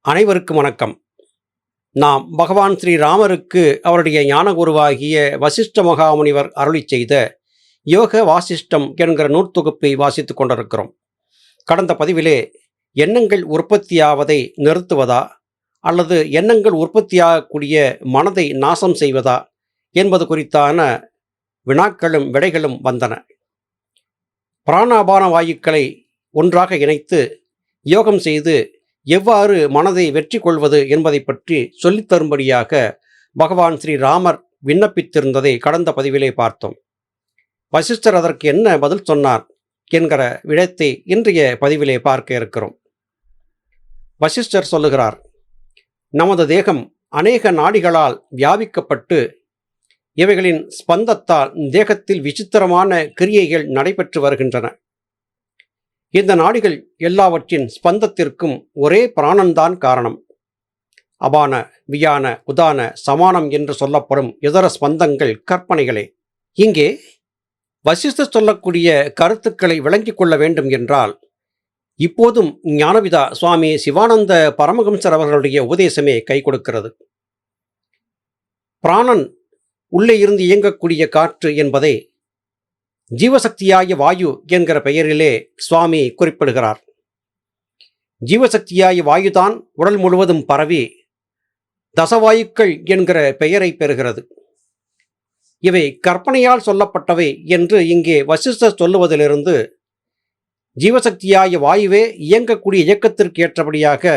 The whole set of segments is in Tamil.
அனைவருக்கும் வணக்கம். நாம் பகவான் ஸ்ரீராமருக்கு அவருடைய ஞானகுருவாகிய வசிஷ்ட மகாமுனிவர் அருளிச் செய்த யோக வாசிஷ்டம் என்கிற நூற்தொகுப்பை வாசித்துக் கொண்டிருக்கிறோம். கடந்த பதிவிலே எண்ணங்கள் உற்பத்தியாவதை நிறுத்துவதா அல்லது எண்ணங்கள் உற்பத்தியாகக்கூடிய மனதை நாசம் செய்வதா என்பது குறித்தான வினாக்களும் விடைகளும் வந்தன. பிராணாபான வாயுக்களை ஒன்றாக இணைத்து யோகம் செய்து எவ்வாறு மனதை வெற்றி கொள்வது என்பதை பற்றி சொல்லித்தரும்படியாக பகவான் ஸ்ரீராமர் விண்ணப்பித்திருந்ததை கடந்த பதிவிலே பார்த்தோம். வசிஷ்டர் அதற்கு என்ன பதில் சொன்னார் என்கிற விடத்தை இன்றைய பதிவிலே பார்க்க இருக்கிறோம். வசிஷ்டர் சொல்லுகிறார், நமது தேகம் அநேக நாடிகளால் வியாபிக்கப்பட்டு இவைகளின் ஸ்பந்தத்தால் தேகத்தில் விசித்திரமான கிரியைகள் நடைபெற்று வருகின்றன. இந்த நாடிகள் எல்லாவற்றின் ஸ்பந்தத்திற்கும் ஒரே பிராணன்தான் காரணம். அபான, வியான, உதான, சமானம் என்று சொல்லப்படும் இதர ஸ்பந்தங்கள் கற்பனைகளே. இங்கே வசிஷ்டர் சொல்லக்கூடிய கருத்துக்களை விளங்கிக் கொள்ள வேண்டும் என்றால் இப்போதும் ஞானபிதா சுவாமி சிவானந்த பரமஹம்சர் அவர்களுடைய உபதேசமே கை கொடுக்கிறது. பிராணன் உள்ளே இருந்து இயங்கக்கூடிய காற்று என்பதை ஜீவசக்தியாய வாயு என்கிற பெயரிலே சுவாமி குறிப்பிடுகிறார். ஜீவசக்தியாய வாயுதான் உடல் முழுவதும் பரவி தசவாயுக்கள் என்கிற பெயரை பெறுகிறது. இவை கற்பனையால் சொல்லப்பட்டவை என்று இங்கே வசிஷ்டர் சொல்லுவதிலிருந்து ஜீவசக்தியாய வாயுவே இயங்கக்கூடிய இயக்கத்திற்கு ஏற்றபடியாக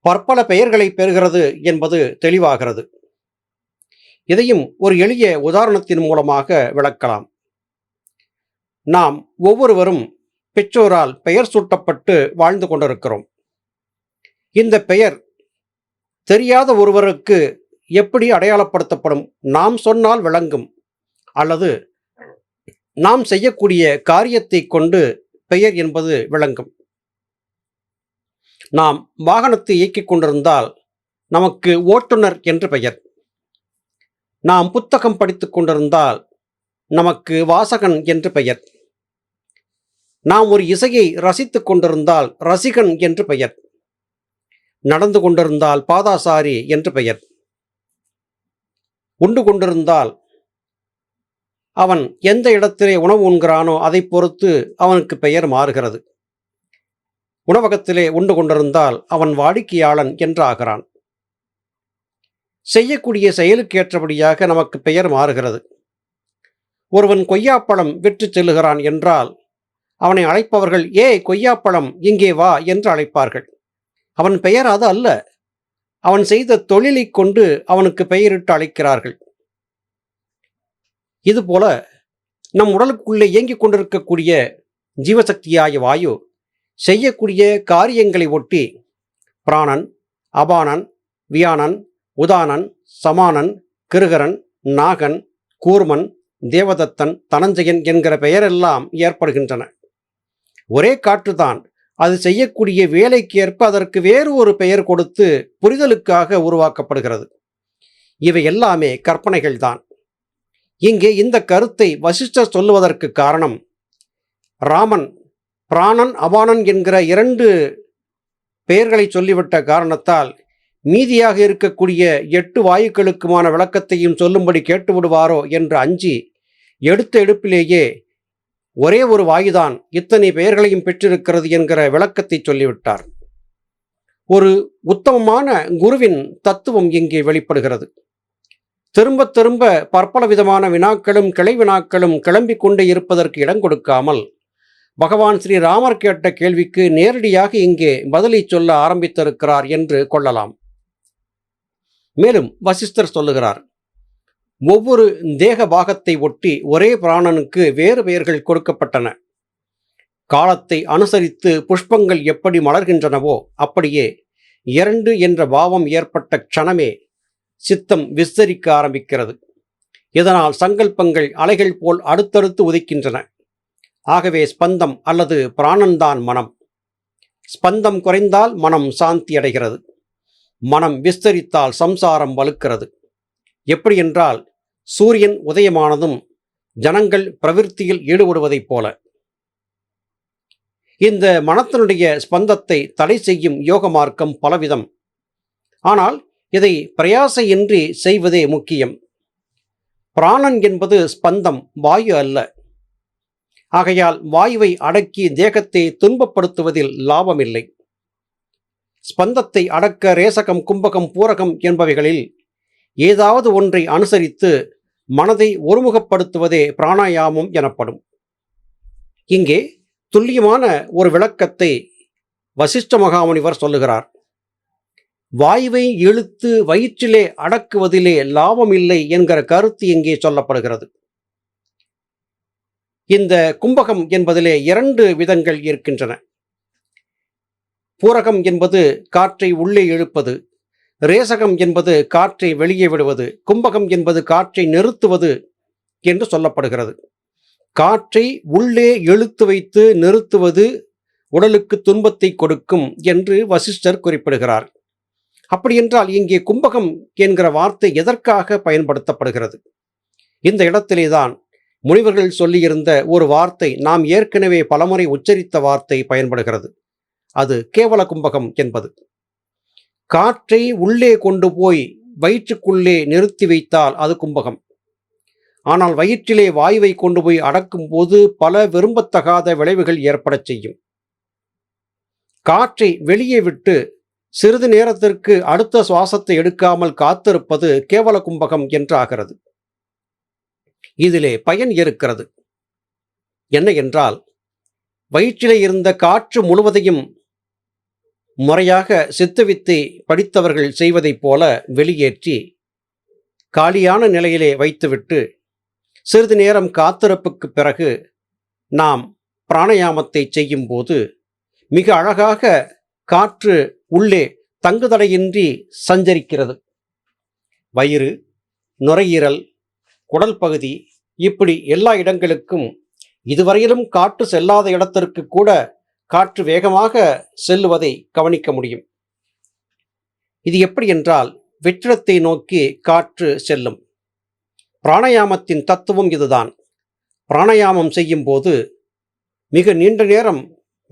பற்பல பெயர்களை பெறுகிறது என்பது தெளிவாகிறது. இதையும் ஒரு எளிய உதாரணத்தின் மூலமாக விளக்கலாம். நாம் ஒவ்வொருவரும் பெற்றோரால் பெயர் சூட்டப்பட்டு வாழ்ந்து கொண்டிருக்கிறோம். இந்த பெயர் தெரியாத ஒருவருக்கு எப்படி அடையாளப்படுத்தப்படும்? நாம் சொன்னால் விளங்கும், அல்லது நாம் செய்யக்கூடிய காரியத்தை கொண்டு பெயர் என்பது விளங்கும். நாம் வாகனத்தை இயக்கிக் கொண்டிருந்தால் நமக்கு ஓட்டுநர் என்று பெயர். நாம் புத்தகம் படித்துக் கொண்டிருந்தால் நமக்கு வாசகன் என்று பெயர். நாம் ஒரு இசையை ரசித்துக் கொண்டிருந்தால் ரசிகன் என்று பெயர். நடந்து கொண்டிருந்தால் பாதாசாரி என்று பெயர். உண்டு கொண்டிருந்தால் அவன் எந்த இடத்திலே உணவு உண்கிறானோ அதை பொறுத்து அவனுக்கு பெயர் மாறுகிறது. உணவகத்திலே உண்டு கொண்டிருந்தால் அவன் வாடிக்கையாளன் என்று ஆகிறான். செய்யக்கூடிய செயலுக்கு ஏற்றபடியாக நமக்கு பெயர் மாறுகிறது. ஒருவன் கொய்யாப்பழம் விற்று செல்லுகிறான் என்றால் அவனை அழைப்பவர்கள், ஏ கொய்யாப்பழம் இங்கே வா என்று அழைப்பார்கள். அவன் பெயர் அது அல்ல, அவன் செய்த தொழிலை கொண்டு அவனுக்கு பெயரிட்டு அழைக்கிறார்கள். இதுபோல நம் உடலுக்குள்ளே இயங்கிக் கொண்டிருக்கக்கூடிய ஜீவசக்தியாய வாயு செய்யக்கூடிய காரியங்களை ஒட்டி பிராணன், அபானன், வியானன், உதானன், சமானன், கிருகரன், நாகன், கூர்மன், தேவதத்தன், தனஞ்சயன் என்கிற பெயரெல்லாம் ஏற்படுகின்றன. ஒரே காற்றுதான், அது செய்யக்கூடிய வேலைக்கு ஏற்ப அதற்கு வேறு ஒரு பெயர் கொடுத்து புரிதலுக்காக உருவாக்கப்படுகிறது. இவை எல்லாமே கற்பனைகள்தான். இங்கே இந்த கருத்தை வசிஷ்டர் சொல்லுவதற்கு காரணம், ராமன் பிராணன், அபானன் என்கிற இரண்டு பெயர்களை சொல்லிவிட்ட காரணத்தால் மீதியாக இருக்கக்கூடிய 8 வாயுக்களுக்குமான விளக்கத்தையும் சொல்லும்படி கேட்டுவிடுவாரோ என்று அஞ்சி எடுத்த எடுப்பிலேயே ஒரே ஒரு வாயுதான் இத்தனை பெயர்களையும் பெற்றிருக்கிறது என்கிற விளக்கத்தை சொல்லிவிட்டார். ஒரு உத்தமமான குருவின் தத்துவம் இங்கே வெளிப்படுகிறது. திரும்ப திரும்ப பற்பல விதமான வினாக்களும் கிளை வினாக்களும் கிளம்பிக் கொண்டே இருப்பதற்கு இடம் கொடுக்காமல் பகவான் ஸ்ரீராமர் கேட்ட கேள்விக்கு நேரடியாக இங்கே பதிலை சொல்ல ஆரம்பித்திருக்கிறார் என்று கொள்ளலாம். மேலும் வசிஷ்டர் சொல்லுகிறார், ஒவ்வொரு தேக பாகத்தை ஒட்டி ஒரே பிராணனுக்கு வேறு பெயர்கள் கொடுக்கப்பட்டன. காலத்தை அனுசரித்து புஷ்பங்கள் எப்படி மலர்கின்றனவோ அப்படியே 2 என்ற பாவம் ஏற்பட்ட க்ஷணமே சித்தம் விஸ்தரிக்க ஆரம்பிக்கிறது. இதனால் சங்கல்பங்கள் அலைகள் போல் அடுத்தடுத்து உதிக்கின்றன. ஆகவே ஸ்பந்தம் அல்லது பிராணன்தான் மனம். ஸ்பந்தம் குறைந்தால் மனம் சாந்தி அடைகிறது. மனம் விஸ்தரித்தால் சம்சாரம் வலுக்கிறது. எப்படி என்றால், சூரியன் உதயமானதும் ஜனங்கள் பிரவிற்த்தியில் ஈடுபடுவதைப் போல. இந்த மனத்தினுடைய ஸ்பந்தத்தை தடை செய்யும் யோக மார்க்கம் பலவிதம். ஆனால் இதை பிரயாசையின்றி செய்வதே முக்கியம். பிராணன் என்பது ஸ்பந்தம், வாயு அல்ல. ஆகையால் வாயுவை அடக்கி தேகத்தை துன்பப்படுத்துவதில் லாபமில்லை. ஸ்பந்தத்தை அடக்க ரேசகம், கும்பகம், பூரகம் என்பவைகளில் ஏதாவது ஒன்றை அனுசரித்து மனதை ஒருமுகப்படுத்துவதே பிராணாயாமம் எனப்படும். இங்கே துல்லியமான ஒரு விளக்கத்தை வசிஷ்ட மகாமுனிவர் சொல்லுகிறார். வாயுவை இழுத்து வயிற்றிலே அடக்குவதிலே லாபமில்லை என்கிற கருத்து இங்கே சொல்லப்படுகிறது. இந்த கும்பகம் என்பதிலே 2 விதங்கள் இருக்கின்றன. பூரகம் என்பது காற்றை உள்ளே இழுப்பது, ரேசகம் என்பது காற்றை வெளியே விடுவது, கும்பகம் என்பது காற்றை நிறுத்துவது என்று சொல்லப்படுகிறது. காற்றை உள்ளே இழுத்து வைத்து நிறுத்துவது உடலுக்கு துன்பத்தை கொடுக்கும் என்று வசிஷ்டர் குறிப்பிடுகிறார். அப்படியென்றால் இங்கே கும்பகம் என்கிற வார்த்தை எதற்காக பயன்படுத்தப்படுகிறது? இந்த இடத்திலேதான் முனிவர்கள் சொல்லியிருந்த ஒரு வார்த்தை, நாம் ஏற்கனவே பலமுறை உச்சரித்த வார்த்தை பயன்படுகிறது. அது கேவல கும்பகம் என்பது. காற்றை உள்ளே கொண்டு போய் வயிற்றுக்குள்ளே நிறுத்தி வைத்தால் அது கும்பகம். ஆனால் வயிற்றிலே வாயுவை கொண்டு போய் அடக்கும் போது பல விரும்பத்தகாத விளைவுகள் ஏற்படச் செய்யும். காற்றை வெளியே விட்டு சிறிது நேரத்திற்கு அடுத்த சுவாசத்தை எடுக்காமல் காத்திருப்பது கேவல கும்பகம் என்றாகிறது. இதிலே பயன் இருக்கிறது. என்ன என்றால், வயிற்றிலே இருந்த காற்று முழுவதையும் முறையாக சித்தவித்தை படித்தவர்கள் செய்வதைப் போல வெளியேற்றி காலியான நிலையிலே வைத்துவிட்டு சிறிது நேரம் காத்திருப்புக்கு பிறகு நாம் பிராணாயாமத்தை செய்யும் போது மிக அழகாக காற்று உள்ளே தங்குதடையின்றி சஞ்சரிக்கிறது. வயிறு, நுரையீரல், குடல் பகுதி, இப்படி எல்லா இடங்களுக்கும் இதுவரையிலும் காற்று செல்லாத இடத்திற்கு கூட காற்று வேகமாக செல்லுவதை கவனிக்க முடியும். இது எப்படி என்றால், வெற்றிடத்தை நோக்கி காற்று செல்லும். பிராணாயாமத்தின் தத்துவம் இதுதான். பிராணாயாமம் செய்யும் போது மிக நீண்ட நேரம்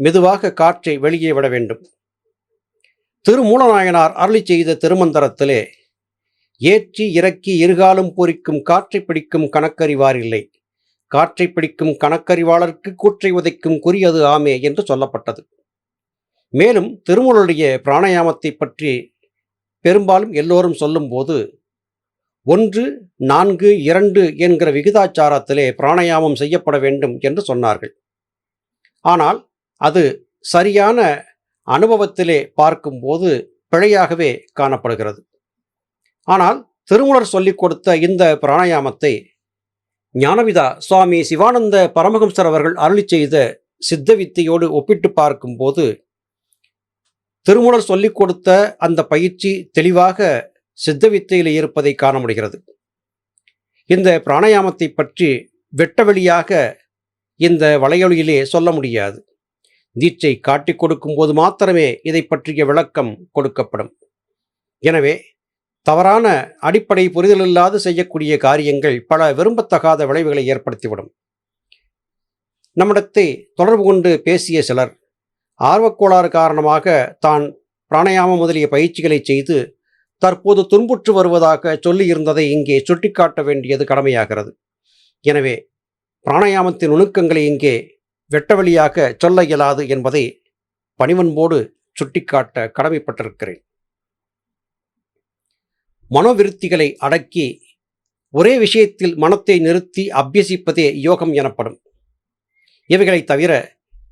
மெதுவாக காற்றை வெளியே விட வேண்டும். திருமூலநாயனார் அருளி செய்த திருமந்திரத்திலே, ஏற்றி இறக்கி இருகாலும் பூரிக்கும் காற்றை பிடிக்கும் கணக்கறிவார் இல்லை, காற்றை பிடிக்கும் கணக்கறிவாளருக்கு கூற்றை உதைக்கும் குறியது ஆமே என்று சொல்லப்பட்டது. மேலும் திருமூலருடைய பிராணாயாமத்தை பற்றி பெரும்பாலும் எல்லோரும் சொல்லும்போது 1, 4, 2 என்கிற விகிதாச்சாரத்திலே பிராணாயாமம் செய்யப்பட வேண்டும் என்று சொன்னார்கள். ஆனால் அது சரியான அனுபவத்திலே பார்க்கும்போது பிழையாகவே காணப்படுகிறது. ஆனால் திருமூலர் சொல்லிக் கொடுத்த இந்த பிராணாயாமத்தை ஞானவிதா சுவாமி சிவானந்த பரமஹம்சர் அவர்கள் அருளி செய்த சித்த வித்தையோடு ஒப்பிட்டு பார்க்கும்போது திருமூலர் சொல்லிக் கொடுத்த அந்த பயிற்சி தெளிவாக சித்த வித்தையில் இருப்பதை காண முடிகிறது. இந்த பிராணாயாமத்தை பற்றி வெட்ட வெளியாக இந்த வலையொலியிலே சொல்ல முடியாது. தீட்சை காட்டிக் கொடுக்கும் போது மாத்திரமே இதை பற்றிய விளக்கம் கொடுக்கப்படும். எனவே தவறான அடிப்படை புரிதலில்லாது செய்யக்கூடிய காரியங்கள் பல விரும்பத்தகாத விளைவுகளை ஏற்படுத்திவிடும். நம்மிடத்தை தொடர்பு கொண்டு பேசிய சிலர் ஆர்வக்கோளாறு காரணமாக தான் பிராணாயாமம் முதலிய பயிற்சிகளை செய்து தற்போது துன்புற்று வருவதாக சொல்லியிருந்ததை இங்கே சுட்டிக்காட்ட வேண்டியது கடமையாகிறது. எனவே பிராணாயாமத்தின் நுணுக்கங்களை இங்கே வெட்டவெளியாக சொல்ல இயலாது என்பதை பணிவன்போடு சுட்டிக்காட்ட கடமைப்பட்டிருக்கிறேன். மனோவிருத்திகளை அடக்கி ஒரே விஷயத்தில் மனத்தை நிறுத்தி அபியசிப்பதே யோகம் எனப்படும். இவைகளை தவிர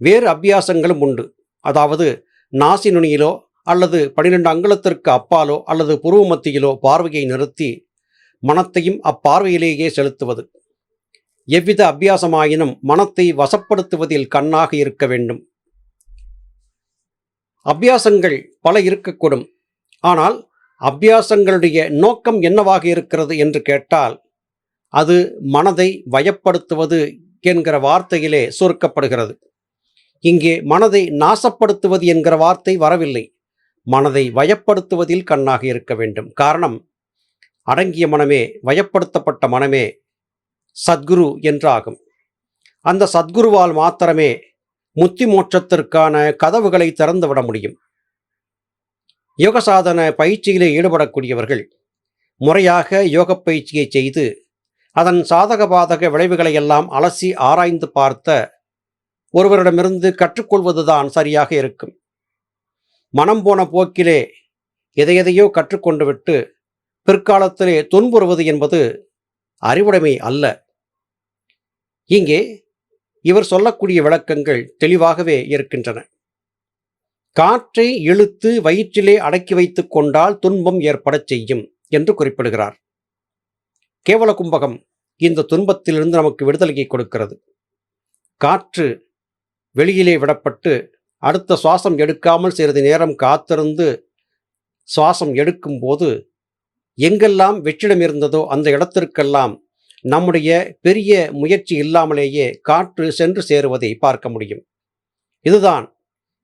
வேறு அபியாசங்களும் உண்டு. அதாவது நாசி நுனியிலோ அல்லது 12 அங்குலத்திற்கு அப்பாலோ அல்லது புருவ மத்தியிலோ பார்வையை நிறுத்தி மனத்தையும் அப்பார்வையிலேயே செலுத்துவது. எவ்வித அபியாசமாயினும் மனத்தை வசப்படுத்துவதில் கண்ணாக இருக்க வேண்டும். அபியாசங்கள் பல இருக்கக்கூடும். ஆனால் அபியாசங்களுடைய நோக்கம் என்னவாக இருக்கிறது என்று கேட்டால், அது மனதை வயப்படுத்துவது என்கிற வார்த்தையிலே சுருக்கப்படுகிறது. இங்கே மனதை நாசப்படுத்துவது என்கிற வார்த்தை வரவில்லை. மனதை வயப்படுத்துவதில் கண்ணாக இருக்க வேண்டும். காரணம், அடங்கிய மனமே, வயப்படுத்தப்பட்ட மனமே சத்குரு என்றாகும். அந்த சத்குருவால் மாத்திரமே முத்தி மோட்சத்திற்கான கதவுகளை திறந்துவிட முடியும். யோக சாதன பயிற்சியிலே ஈடுபடக்கூடியவர்கள் முறையாக யோக பயிற்சியை செய்து அதன் சாதக பாதக விளைவுகளை எல்லாம் அலசி ஆராய்ந்து பார்த்த ஒருவரிடமிருந்து கற்றுக்கொள்வதுதான் சரியாக இருக்கும். மனம் போன போக்கிலே எதையெதையோ கற்றுக்கொண்டு விட்டு பிற்காலத்திலே துன்புறுவது என்பது அறிவுடைமை அல்ல. இங்கே இவர் சொல்லக்கூடிய விளக்கங்கள் தெளிவாகவே இருக்கின்றன. காற்றை இழுத்து வயிற்றிலே அடக்கி வைத்துக் கொண்டால் துன்பம் ஏற்படச் செய்யும் என்று குறிப்பிடுகிறார். கேவல கும்பகம் இந்த துன்பத்திலிருந்து நமக்கு விடுதலையை கொடுக்கிறது. காற்று வெளியிலே விடப்பட்டு அடுத்த சுவாசம் எடுக்காமல் சிறிது நேரம் காத்திருந்து சுவாசம் எடுக்கும்போது எங்கெல்லாம் வெற்றிடம் இருந்ததோ அந்த இடத்திற்கெல்லாம் நம்முடைய பெரிய முயற்சி இல்லாமலேயே காற்று சென்று சேருவதை பார்க்க முடியும். இதுதான்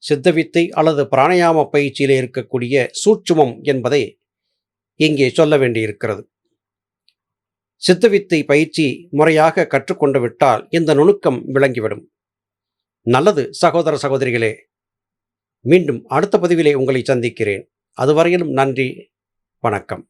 சித்தவித்தை அல்லது பிராணாயாம பயிற்சியிலே இருக்கக்கூடிய சூட்சுமம் என்பதை இங்கே சொல்ல வேண்டியிருக்கிறது. சித்தவித்தை பயிற்சி முறையாக கற்றுக்கொண்டு விட்டால் இந்த நுணுக்கம் விளங்கிவிடும். நல்லது சகோதர சகோதரிகளே, மீண்டும் அடுத்த பதிவிலே உங்களை சந்திக்கிறேன். அதுவரையிலும் நன்றி, வணக்கம்.